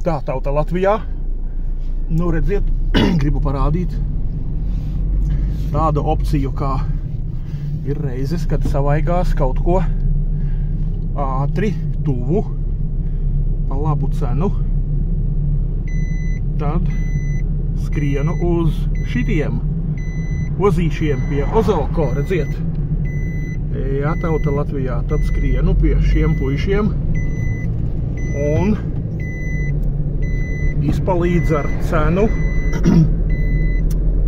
Tā tauta Latvijā. Nu, redziet, gribu parādīt tādu opciju, kā ir reizes, kad savaigās kaut ko ātri, tuvu, pa labu cenu. Tad skrienu uz šitiem ozīšiem pie Ozolko, redziet. Jā, tauta Latvijā, tad skrienu pie šiem puišiem un izpalīdz ar cenu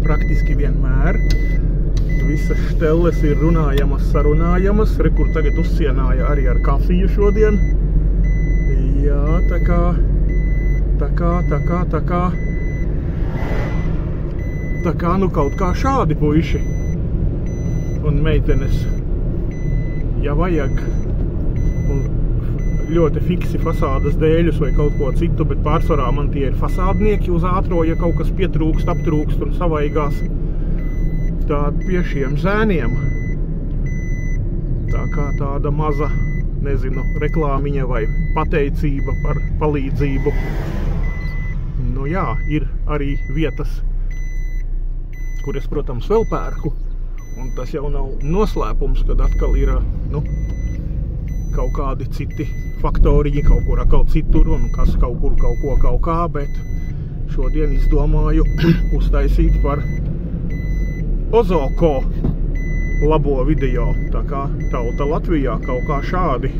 praktiski vienmēr. Visas štelles ir runājamas, sarunājamas. Re, kur tagad uzcienāja arī ar kafiju šodien. Jā, tā kā, nu kaut kā šādi puiši un meitenes. Ja vajag ļoti fiksi fasādas dēļus vai kaut ko citu, bet pārsvarā man tie ir fasādnieki uz ātro, ja kaut kas pietrūkst, aptrūkst un savaigās. Tād pie šiem zēniem. Tā kā tāda maza, nezinu, reklāmiņa vai pateicība par palīdzību. Nu jā, ir arī vietas, kur es, protams, vēl pērku. Un tas jau nav noslēpums, kad atkal ir, nu, kaut kādi citi faktoriņi, kaut kur atkal citur un kas kaut kur kaut ko kaut kā, bet šodien izdomāju uztaisīt par Ozolko labo video. Tā kā tauta Latvijā kaut kā šādi.